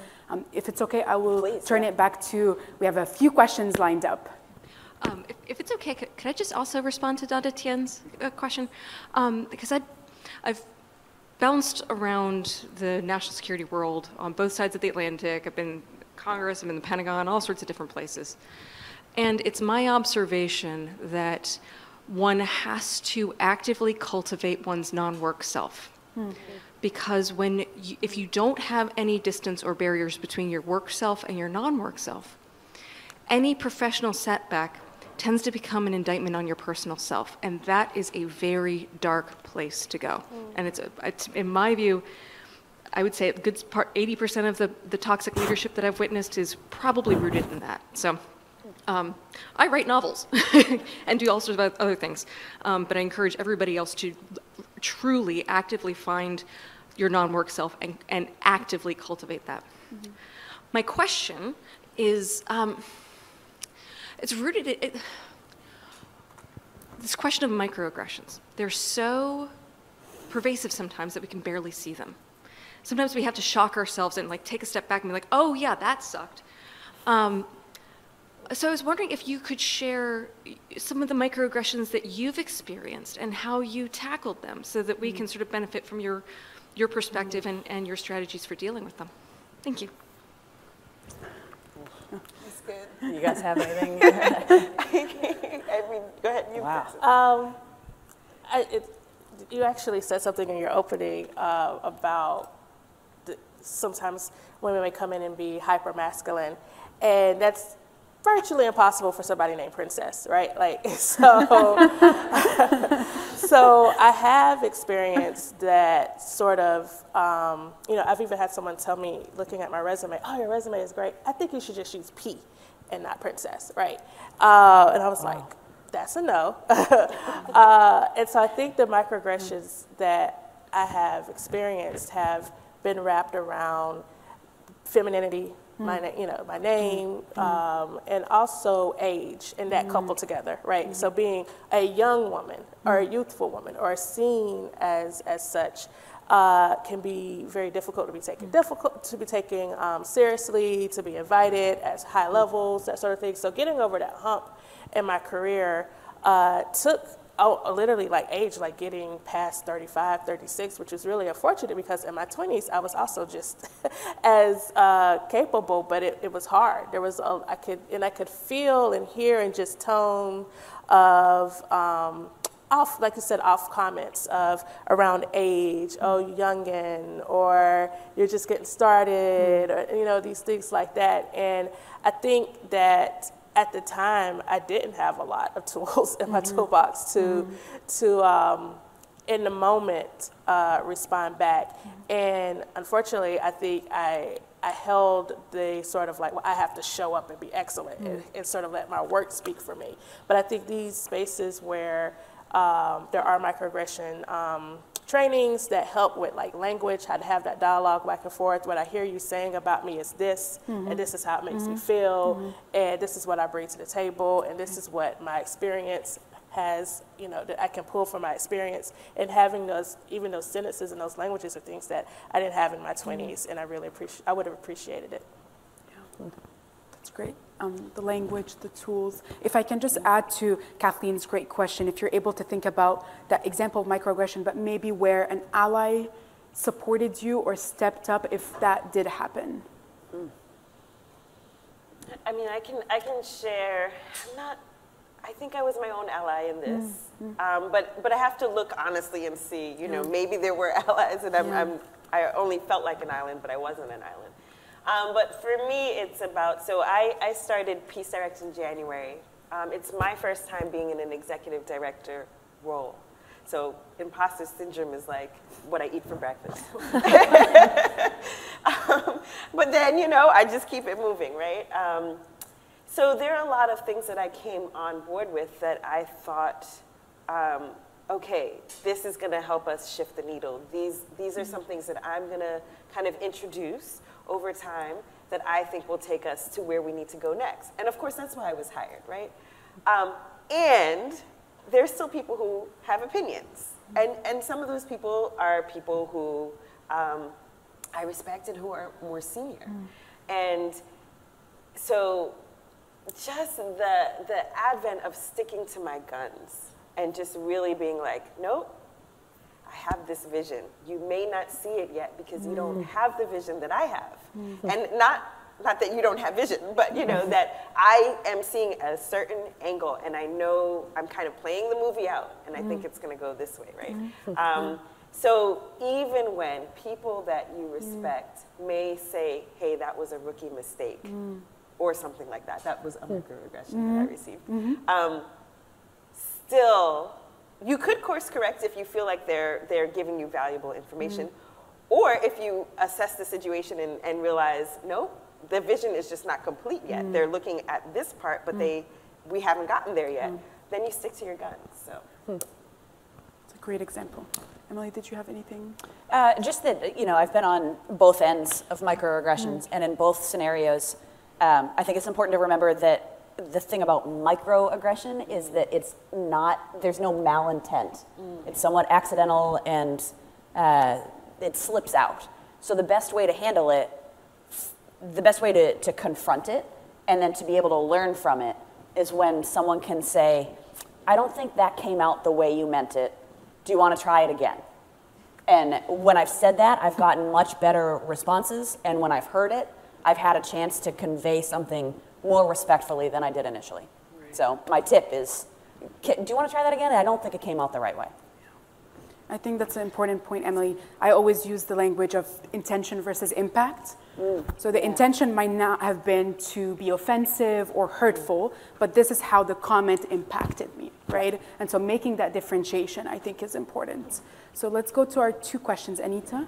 S2: If it's okay, I will turn it back to, we have a few questions lined up.
S1: If it's okay, could I just also respond to Dada Tien's question? Because I've bounced around the national security world on both sides of the Atlantic. I've been in Congress, I'm in the Pentagon, all sorts of different places. And it's my observation that one has to actively cultivate one's non-work self. Because if you don't have any distance or barriers between your work self and your non-work self, any professional setback tends to become an indictment on your personal self, and that is a very dark place to go. And it's in my view, I would say a good part, 80% of the toxic leadership that I've witnessed is probably rooted in that. So I write novels and do all sorts of other things, but I encourage everybody else to truly actively find your non-work self and actively cultivate that. My question is, it's rooted in this question of microaggressions. They're so pervasive sometimes that we can barely see them. Sometimes we have to shock ourselves and like take a step back and be like, oh yeah, that sucked. So I was wondering if you could share some of the microaggressions that you've experienced and how you tackled them so that we can sort of benefit from your perspective and your strategies for dealing with them. Thank you.
S4: That's good.
S3: You guys have anything?
S4: I mean, go ahead.
S3: Wow.
S5: You actually said something in your opening about sometimes women may come in and be hyper-masculine, and that's virtually impossible for somebody named Princess, right? Like, so, so I have experienced that sort of, you know, I've even had someone tell me, looking at my resume, oh, your resume is great. I think you should just use P and not Princess, right? And I was like, that's a no. And so I think the microaggressions that I have experienced have been wrapped around femininity, my name, and also age, and that coupled together, right? So being a young woman or a youthful woman or seen as such can be very difficult to be taken seriously, to be invited at high levels, that sort of thing. So getting over that hump in my career took literally like age, like getting past 35, 36, which was really unfortunate because in my 20s, I was also just as capable, but it was hard. There was, I could feel and hear and just tone of, off, like you said, off comments of around age, oh, youngin, or you're just getting started, or, you know, these things like that. And I think that at the time, I didn't have a lot of tools in my toolbox to in the moment, respond back. And unfortunately, I think I held the sort of like, well, I have to show up and be excellent and sort of let my work speak for me. But I think these spaces where there are microaggression trainings that help with like language, how to have that dialogue back and forth. What I hear you saying about me is this, and this is how it makes me feel, and this is what I bring to the table, and this is what my experience has, you know, that I can pull from my experience. And having those, even those sentences and those languages are things that I didn't have in my 20s, and I really I would have appreciated it.
S2: Yeah. That's great. The language, the tools. If I can just add to Kathleen's great question, if you're able to think about that example of microaggression, but maybe where an ally supported you or stepped up if that did happen.
S4: I mean, I can share. I think I was my own ally in this, but I have to look honestly and see. You know, maybe there were allies, and I only felt like an island, but I wasn't an island. But for me, it's about, so I started Peace Direct in January. It's my first time being in an executive director role. So imposter syndrome is like what I eat for breakfast. But then, you know, I just keep it moving, right? So there are a lot of things that I came on board with that I thought, okay, this is gonna help us shift the needle. These are some things that I'm gonna kind of introduce over time that I think will take us to where we need to go next. And of course, that's why I was hired, right? And there's still people who have opinions. And some of those people are people who I respect and who are more senior. And so just the advent of sticking to my guns and just really being like, nope, I have this vision. You may not see it yet because you don't have the vision that I have. And not that you don't have vision, but you know, that I am seeing a certain angle and I know I'm kind of playing the movie out and I think it's gonna go this way, right? So even when people that you respect may say, hey, that was a rookie mistake, or something like that, that was a microaggression that I received. Still, you could course correct if you feel like they're giving you valuable information, or if you assess the situation and realize, no, the vision is just not complete yet. They're looking at this part, but we haven't gotten there yet. Then you stick to your guns. So,
S2: it's a great example. Emily, did you have anything?
S3: Just that, you know, I've been on both ends of microaggressions, and in both scenarios, I think it's important to remember that the thing about microaggression is that it's not, there's no malintent. It's somewhat accidental and it slips out. So the best way to handle it, the best way to confront it and then to be able to learn from it is when someone can say, I don't think that came out the way you meant it. Do you want to try it again? And when I've said that, I've gotten much better responses. And when I've heard it, I've had a chance to convey something more respectfully than I did initially. Right. So my tip is, do you want to try that again? I don't think it came out the right way.
S2: I think that's an important point, Emily. I always use the language of intention versus impact. So the intention might not have been to be offensive or hurtful, but this is how the comment impacted me, right? And so making that differentiation, I think, is important. So let's go to our 2 questions. Anita?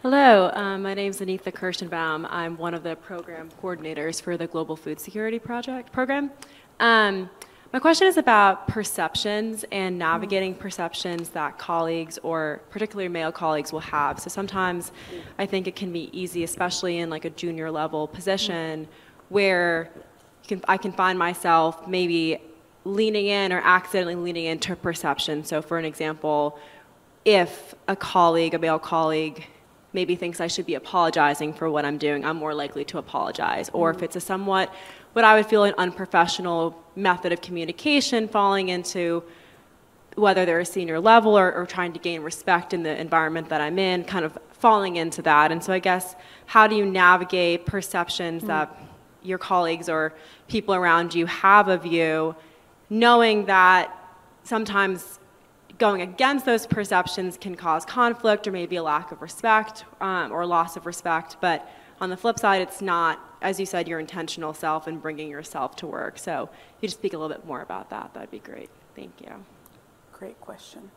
S7: Hello, my name is Anita Kirschenbaum. I'm one of the program coordinators for the Global Food Security Program. My question is about perceptions and navigating perceptions that colleagues, or particularly male colleagues, will have. So sometimes I think it can be easy, especially in like a junior level position, where I can find myself maybe leaning in or accidentally leaning into perception. So for an example, if a male colleague, maybe thinks I should be apologizing for what I'm doing, I'm more likely to apologize. Or if it's a somewhat, what I would feel an unprofessional method of communication, falling into whether they're a senior level or trying to gain respect in the environment that I'm in, kind of falling into that. And so I guess, how do you navigate perceptions that your colleagues or people around you have of you, knowing that sometimes going against those perceptions can cause conflict or maybe a lack of respect or loss of respect. But on the flip side, it's not, as you said, your intentional self and bringing yourself to work. So if you just speak a little bit more about that, that'd be great. Thank you.
S2: Great question.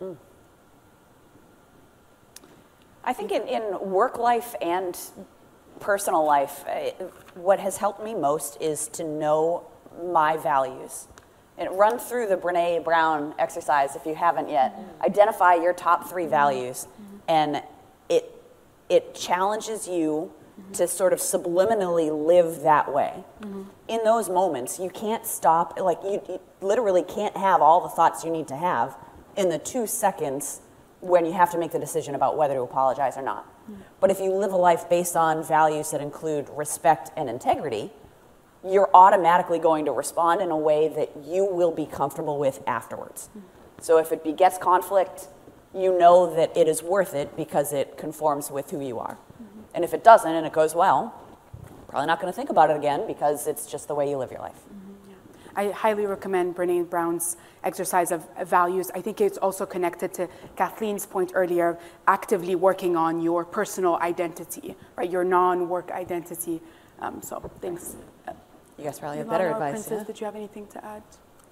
S3: I think in work life and personal life, what has helped me most is to know my values. And run through the Brené Brown exercise if you haven't yet. Identify your top 3 values, and it challenges you to sort of subliminally live that way. In those moments, you can't stop, like you literally can't have all the thoughts you need to have in the 2 seconds when you have to make the decision about whether to apologize or not. But if you live a life based on values that include respect and integrity, you're automatically going to respond in a way that you will be comfortable with afterwards. So if it begets conflict, you know that it is worth it because it conforms with who you are. And if it doesn't and it goes well, probably not going to think about it again because it's just the way you live your life.
S2: I highly recommend Brené Brown's exercise of values. I think it's also connected to Kathleen's point earlier, actively working on your personal identity, right? Your non-work identity. So thanks.
S3: You guys probably have better advice.
S2: Princess, did you have anything to add?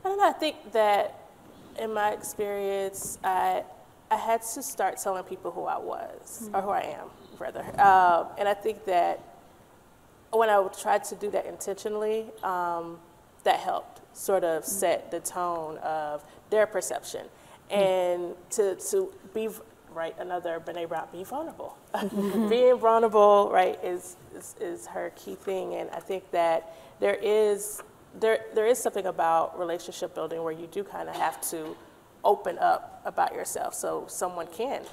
S5: I don't know. I think that in my experience, I had to start telling people who I was, or who I am, rather. And I think that when I tried to do that intentionally, that helped sort of set the tone of their perception. And to be, right, another Brené Brown, be vulnerable. Being vulnerable, right, is her key thing. And I think that there is something about relationship building where you do kind of have to open up about yourself so someone can,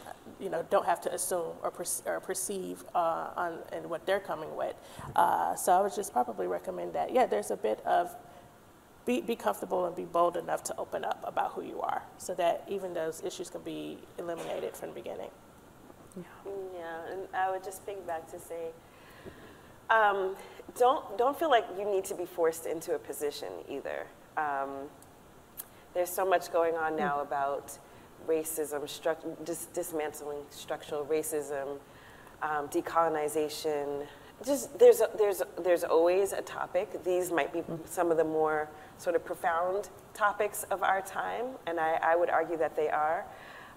S5: don't have to assume or perceive in what they're coming with. So I would just probably recommend that, there's a bit of be comfortable and be bold enough to open up about who you are so that even those issues can be eliminated from the beginning.
S4: Yeah, and I would just piggyback to say, don't feel like you need to be forced into a position either. There's so much going on now about racism, dismantling structural racism, decolonization. Just there's always a topic. These might be some of the more sort of profound topics of our time, and I would argue that they are.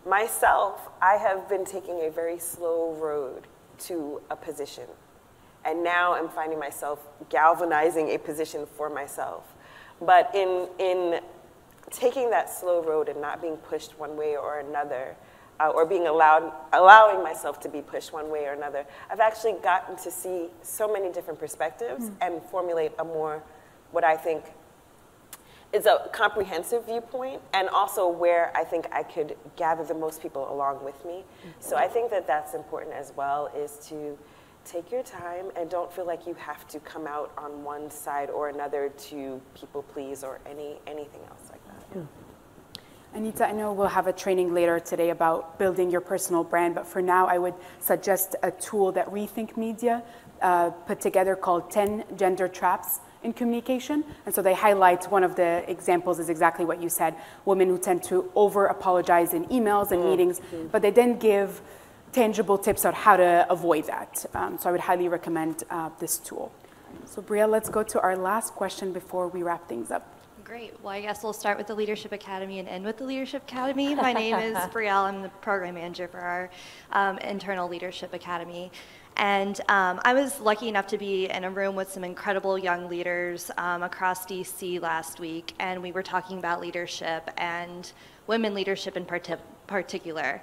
S4: Myself, I have been taking a very slow road to a position. And now I'm finding myself galvanizing a position for myself. But in taking that slow road and not being pushed one way or another, or being allowing myself to be pushed one way or another, I've actually gotten to see so many different perspectives and formulate a more, what I think is a comprehensive viewpoint, and also where I think I could gather the most people along with me. So I think that that's important as well, is to take your time and don't feel like you have to come out on one side or another to people please or anything else like that.
S2: Anita, I know we'll have a training later today about building your personal brand, but for now I would suggest a tool that Rethink Media put together called 10 Gender Traps in Communication. And so they highlight, one of the examples is exactly what you said, women who tend to over-apologize in emails and meetings, but they then give tangible tips on how to avoid that. So I would highly recommend this tool. So Bria, let's go to our last question before we wrap things up.
S8: Great. Well, I guess we'll start with the Leadership Academy and end with the Leadership Academy. My name is Brielle. I'm the program manager for our internal Leadership Academy. And I was lucky enough to be in a room with some incredible young leaders across DC last week, and we were talking about leadership and women leadership in particular.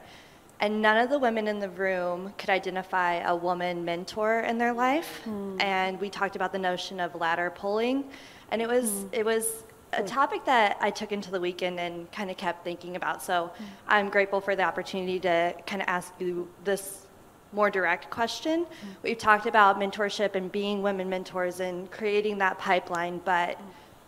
S8: And none of the women in the room could identify a woman mentor in their life. And we talked about the notion of ladder pulling. And it was a topic that I took into the weekend and kind of kept thinking about. So I'm grateful for the opportunity to kind of ask you this more direct question. We've talked about mentorship and being women mentors and creating that pipeline, but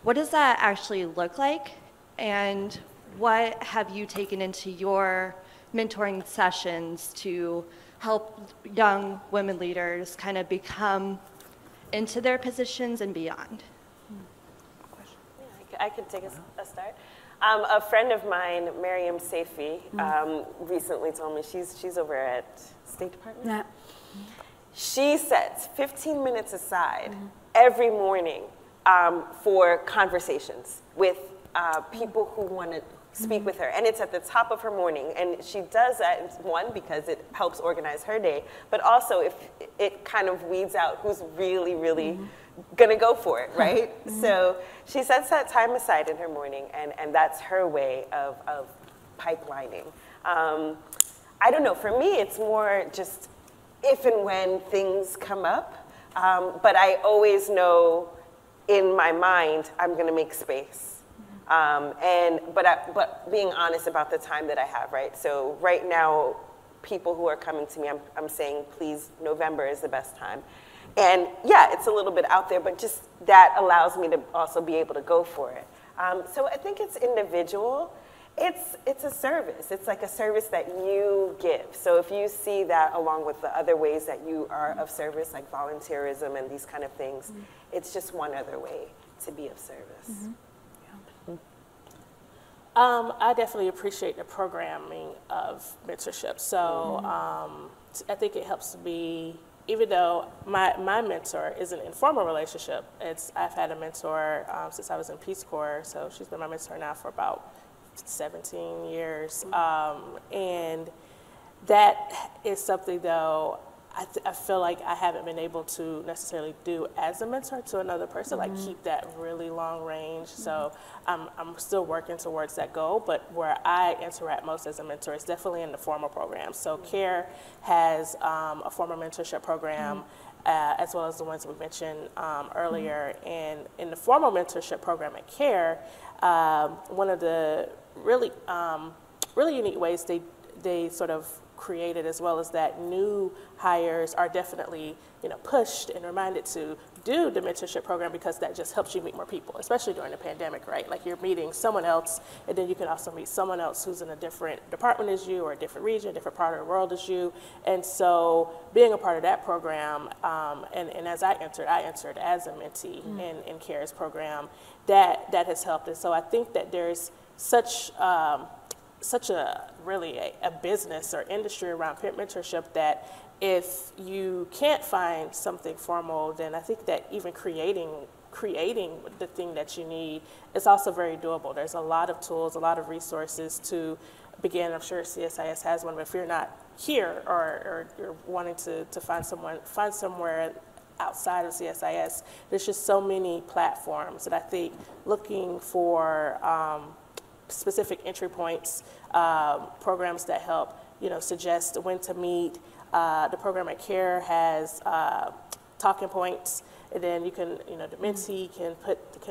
S8: what does that actually look like? And what have you taken into your mentoring sessions to help young women leaders kind of become into their positions and beyond?
S4: I could take a start. A friend of mine, Miriam Safi, recently told me she's over at State Department.
S2: Yeah.
S4: She sets 15 minutes aside every morning for conversations with people who want to speak with her. And it's at the top of her morning. And she does that, one, because it helps organize her day, but also if it kind of weeds out who's really, really gonna go for it, right? So she sets that time aside in her morning, and that's her way of pipelining. I don't know, for me, it's more just if and when things come up, but I always know in my mind I'm gonna make space. But being honest about the time that I have, right? So right now, people who are coming to me, I'm saying, please, November is the best time. And yeah, it's a little bit out there, but just that allows me to also be able to go for it. So I think it's individual. It's a service. It's like a service that you give. So if you see that along with the other ways that you are of service, like volunteerism and these kind of things, it's just one other way to be of service.
S5: I definitely appreciate the programming of mentorship. So I think it helps me, even though my mentor is an informal relationship. I've had a mentor since I was in Peace Corps, so she's been my mentor now for about 17 years. And that is something, though, I feel like I haven't been able to necessarily do as a mentor to another person, like keep that really long range. So I'm still working towards that goal, but where I interact most as a mentor is definitely in the formal program. So CARE has a formal mentorship program, as well as the ones we mentioned earlier. And in the formal mentorship program at CARE, one of the really unique ways they sort of created, as well as that new hires are definitely pushed and reminded to do the mentorship program, because that just helps you meet more people, especially during the pandemic, right? Like you're meeting someone else, and then you can also meet someone else who's in a different department as you, or a different region, different part of the world as you. And so being a part of that program, and as I entered as a mentee in CARE's program, that has helped. And so I think that there's such a business or industry around peer mentorship that if you can't find something formal, then I think that even creating the thing that you need is also very doable. There's a lot of tools, a lot of resources to begin. I'm sure CSIS has one, but if you're not here or you're wanting to find somewhere outside of CSIS, there's just so many platforms that I think looking for specific entry points, programs that help, suggest when to meet. The program at CARE has talking points, and then you can, the mentee can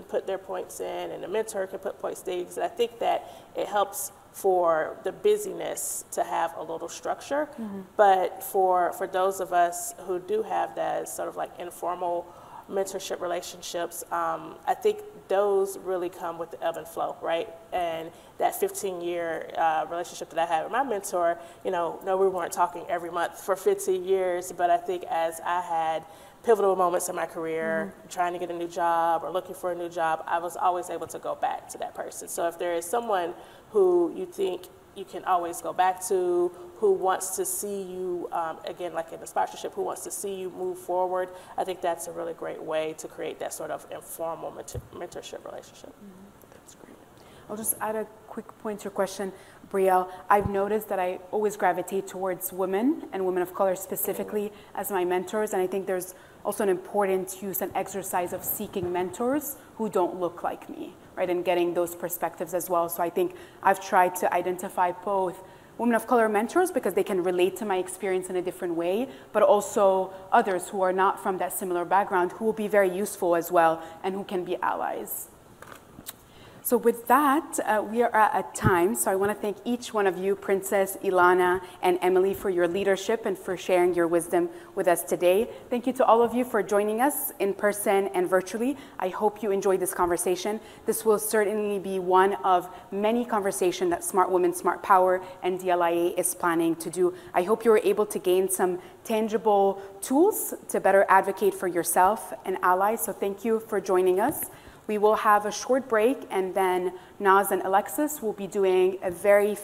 S5: put their points in, and the mentor can put points in. And I think that it helps for the busyness to have a little structure. But for those of us who do have that sort of like informal mentorship relationships, I think those really come with the ebb and flow, right? And that 15-year relationship that I had with my mentor, no, we weren't talking every month for 15 years, but I think as I had pivotal moments in my career, trying to get a new job or looking for a new job, I was always able to go back to that person. So if there is someone who you think you can always go back to, who wants to see you, again, like in the sponsorship, who wants to see you move forward, I think that's a really great way to create that sort of informal mentorship relationship.
S2: That's great. I'll just add a quick point to your question, Brielle. I've noticed that I always gravitate towards women and women of color specifically as my mentors, and I think there's also an important use and exercise of seeking mentors who don't look like me, right, and getting those perspectives as well. So I think I've tried to identify both women of color mentors because they can relate to my experience in a different way, but also others who are not from that similar background who will be very useful as well and who can be allies. So with that, we are at time. So I want to thank each one of you, Princess, Ilana, and Emily, for your leadership and for sharing your wisdom with us today. Thank you to all of you for joining us in person and virtually. I hope you enjoyed this conversation. This will certainly be one of many conversations that Smart Women, Smart Power and DLIA is planning to do. I hope you were able to gain some tangible tools to better advocate for yourself and allies. So thank you for joining us. We will have a short break, and then Naz and Alexis will be doing a very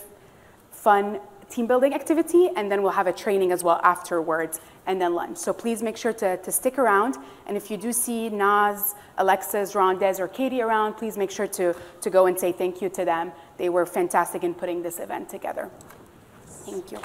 S2: fun team building activity, and then we'll have a training as well afterwards, and then lunch. So please make sure to stick around, and if you do see Naz, Alexis, Ron, Des, or Katie around, please make sure to go and say thank you to them. They were fantastic in putting this event together. Thank you.